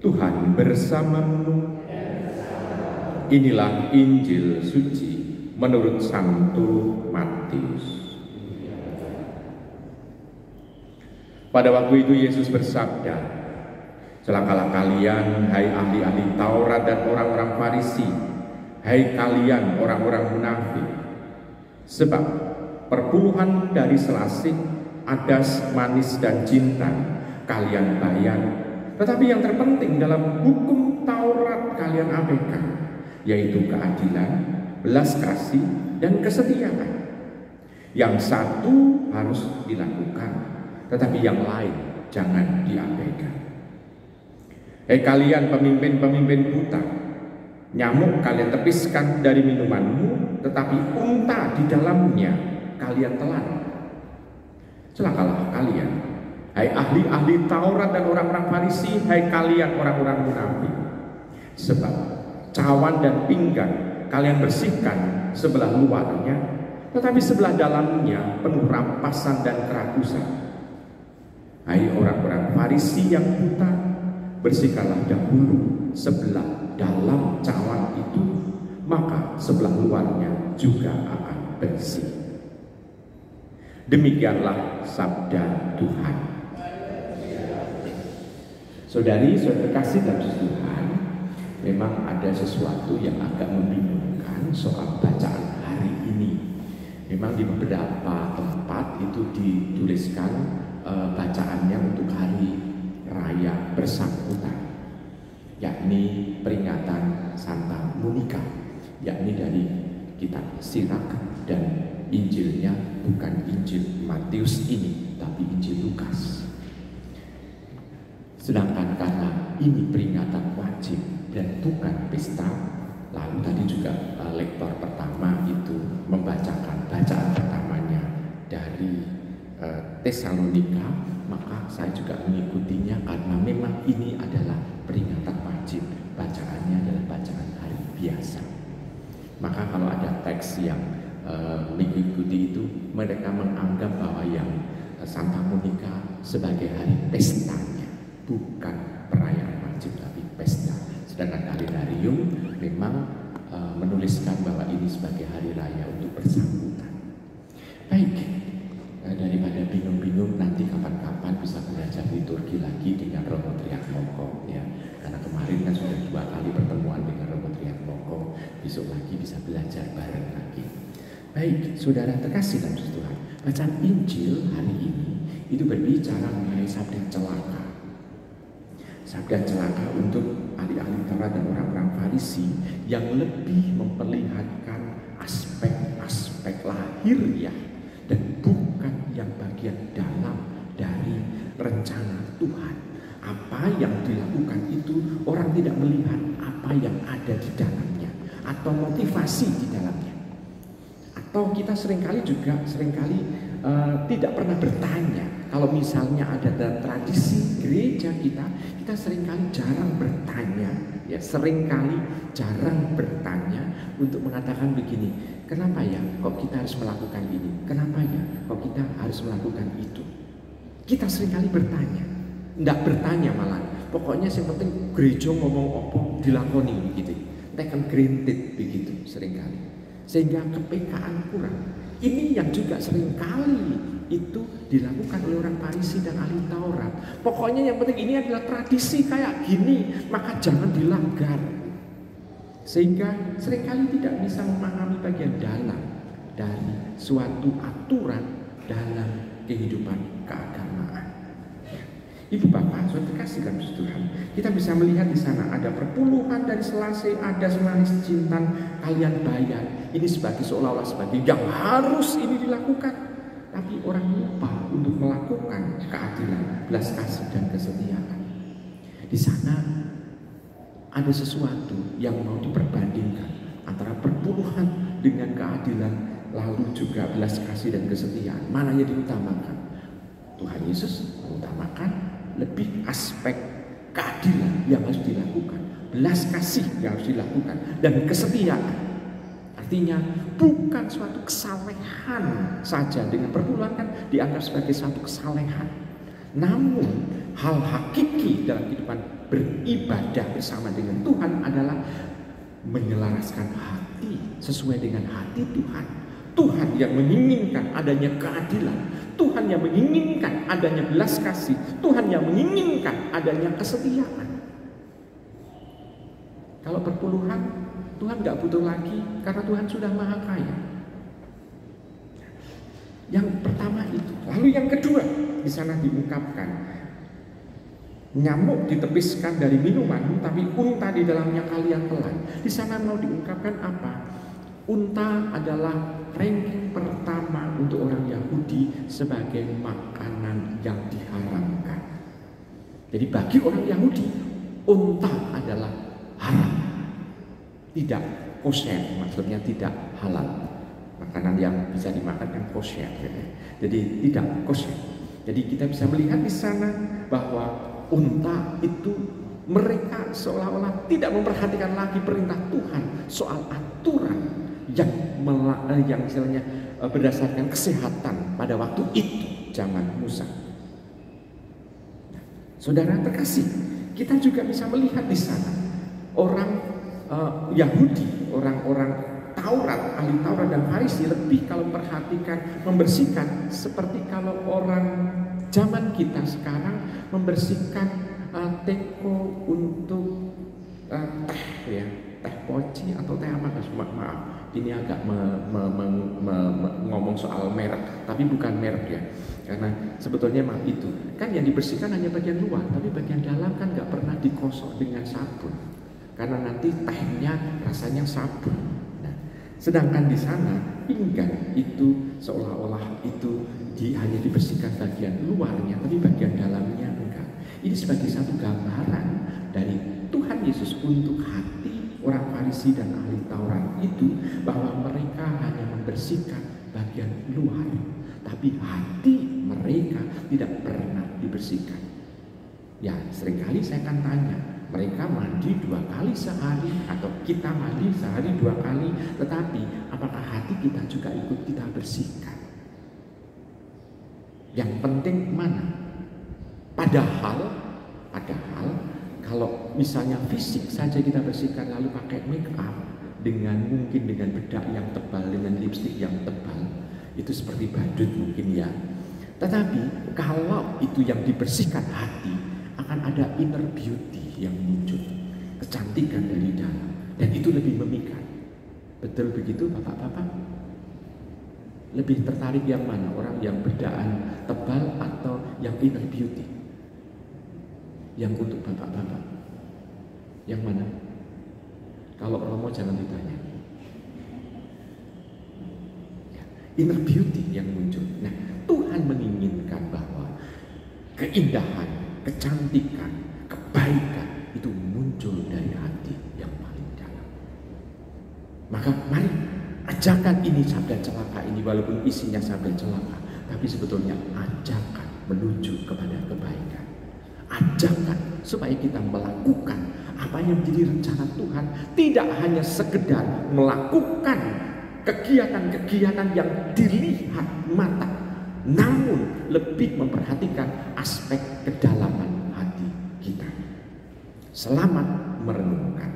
Tuhan bersamamu. Inilah Injil suci menurut Santo Matius. Pada waktu itu Yesus bersabda, "Celakalah kalian, hai ahli-ahli Taurat dan orang-orang Farisi, hai kalian orang-orang munafik, sebab perpuluhan dari selasih, adas, manis, dan cinta kalian bayar, tetapi yang terpenting dalam hukum Taurat kalian abaikan, yaitu keadilan, belas kasih, dan kesetiaan. Yang satu harus dilakukan, tetapi yang lain jangan diabaikan. Hei kalian pemimpin-pemimpin buta, nyamuk kalian tepiskan dari minumanmu, tetapi unta di dalamnya kalian telan. Celakalah kalian, hai ahli-ahli Taurat dan orang-orang Farisi, hai kalian orang-orang munafik, sebab cawan dan pinggan kalian bersihkan sebelah luarnya, tetapi sebelah dalamnya penuh rampasan dan kerakusan. Hai orang-orang Farisi yang buta, bersihkanlah dahulu sebelah dalam cawan itu, maka sebelah luarnya juga akan bersih." Demikianlah sabda Tuhan. Saudari-saudara kasih dalam Tuhan, memang ada sesuatu yang agak membingungkan soal bacaan hari ini. Memang di beberapa tempat itu dituliskan bacaannya untuk hari raya bersangkutan, yakni peringatan Santa Monica, yakni dari kitab Sirak, dan Injilnya bukan Injil Matius ini, tapi Injil Lukas. Sedangkan karena ini peringatan wajib dan bukan pesta, lalu tadi juga lektor pertama itu membacakan bacaan pertamanya dari Tesalonika, maka saya juga mengikutinya karena memang ini adalah peringatan wajib, bacaannya adalah bacaan hari biasa. Maka kalau ada teks yang mengikuti itu, mereka menganggap bahwa yang Santa Monica sebagai hari pestanya, bukan perayaan wajib tapi pesta. Sedangkan kalendarium memang menuliskan bahwa ini sebagai hari raya untuk bersangkutan. Baik, daripada bingung-bingung, nanti kapan-kapan bisa belajar liturgi lagi dengan Romo Triatmoko ya. Karena kemarin kan sudah 2 kali pertemuan dengan Romo Triatmoko, besok lagi bisa belajar bareng lagi. Baik, saudara terkasih dalam Tuhan, bacaan Injil hari ini itu berbicara mengenai sabda celaka. Sabda celaka untuk ahli-ahli Taurat dan orang-orang Farisi yang lebih memperlihatkan aspek-aspek lahiriah dan bukan yang bagian dalam dari rencana Tuhan. Apa yang dilakukan itu orang tidak melihat apa yang ada di dalamnya atau motivasi di dalamnya. Atau kita seringkali tidak pernah bertanya. Kalau misalnya ada dalam tradisi gereja kita seringkali jarang bertanya, ya seringkali jarang bertanya untuk mengatakan begini, kenapa ya kok kita harus melakukan ini? Kenapa ya kok kita harus melakukan itu? Kita seringkali bertanya, tidak bertanya malah. Pokoknya yang penting gereja ngomong apa dilakoni begitu. Taken granted begitu seringkali. Sehingga kepekaan kurang. Ini yang juga seringkali itu dilakukan oleh orang Farisi dan ahli Taurat. Pokoknya yang penting ini adalah tradisi kayak gini, maka jangan dilanggar. Sehingga seringkali tidak bisa memahami bagian dalam dari suatu aturan dalam kehidupan keagamaan. Ibu bapak, saudara kasih dalam Tuhan, kita bisa melihat di sana ada perpuluhan dari selasih, ada manis, jintan kalian bayar. Ini seolah-olah sebagai yang harus ini dilakukan, tapi orang lupa untuk melakukan keadilan, belas kasih dan kesetiaan. Di sana ada sesuatu yang mau diperbandingkan antara perpuluhan dengan keadilan, lalu juga belas kasih dan kesetiaan. Mana yang diutamakan? Tuhan Yesus mengutamakan lebih aspek keadilan yang harus dilakukan, belas kasih yang harus dilakukan, dan kesetiaan. Artinya bukan suatu kesalehan saja, dengan perpuluhan kan dianggap sebagai suatu kesalehan, namun hal hakiki dalam kehidupan beribadah bersama dengan Tuhan adalah menyelaraskan hati sesuai dengan hati Tuhan. Tuhan yang menginginkan adanya keadilan, Tuhan yang menginginkan adanya belas kasih, Tuhan yang menginginkan adanya kesetiaan. Kalau perpuluhan, Tuhan nggak butuh lagi karena Tuhan sudah maha kaya. Yang pertama itu. Lalu yang kedua, di sana diungkapkan, nyamuk ditepiskan dari minuman, tapi unta di dalamnya kalian telan. Di sana mau diungkapkan apa? Unta adalah ranking pertama untuk orang Yahudi sebagai makanan yang diharamkan. Jadi bagi orang Yahudi, unta adalah haram, tidak kosher, maksudnya tidak halal. Makanan yang bisa dimakan kan kosher, jadi tidak kosher. Jadi kita bisa melihat di sana bahwa unta itu mereka seolah-olah tidak memperhatikan lagi perintah Tuhan soal aturan yang misalnya berdasarkan kesehatan pada waktu itu zaman Musa. Nah, saudara terkasih, kita juga bisa melihat di sana orang Yahudi, orang-orang Taurat, ahli Taurat dan Farisi lebih kalau memperhatikan membersihkan seperti kalau orang zaman kita sekarang membersihkan teko untuk teh ya, teh poci atau teh apa? Maaf, ini agak ngomong soal merek, tapi bukan merek ya, karena sebetulnya maaf itu kan yang dibersihkan hanya bagian luar, tapi bagian dalam kan nggak pernah dikosok dengan sabun, karena nanti tehnya rasanya sabun. Nah, sedangkan di sana pinggan itu seolah-olah itu hanya dibersihkan bagian luarnya, tapi bagian dalamnya enggak. Ini sebagai satu gambaran dari Tuhan Yesus untuk hati orang Farisi dan ahli Taurat itu, bahwa mereka hanya membersihkan bagian luar, tapi hati mereka tidak pernah dibersihkan. Ya, seringkali saya akan tanya, mereka mandi 2 kali sehari atau kita mandi sehari 2 kali, tetapi apakah hati kita juga ikut kita bersihkan? Yang penting mana? Padahal kalau misalnya fisik saja kita bersihkan lalu pakai make up mungkin dengan bedak yang tebal, dengan lipstik yang tebal, itu seperti badut mungkin ya. Tetapi kalau itu yang dibersihkan hati, akan ada inner beauty yang muncul, kecantikan dari dalam, dan itu lebih memikat. Betul begitu bapak-bapak? Lebih tertarik yang mana? Orang yang bedakan tebal atau yang inner beauty? Yang untuk bapak-bapak, yang mana? Kalau Romo jangan ditanya. Ya, inner beauty yang muncul. Nah, Tuhan menginginkan bahwa keindahan, kecantikan, kebaikan itu muncul dari hati yang paling dalam. Maka mari ajakan ini sabda celaka ini, walaupun isinya sabda celaka, tapi sebetulnya ajakan menuju kepada kebaikan. Ajakan supaya kita melakukan apa yang menjadi rencana Tuhan, tidak hanya sekedar melakukan kegiatan-kegiatan yang dilihat mata, namun lebih memperhatikan aspek kedalaman hati kita. Selamat merenungkan.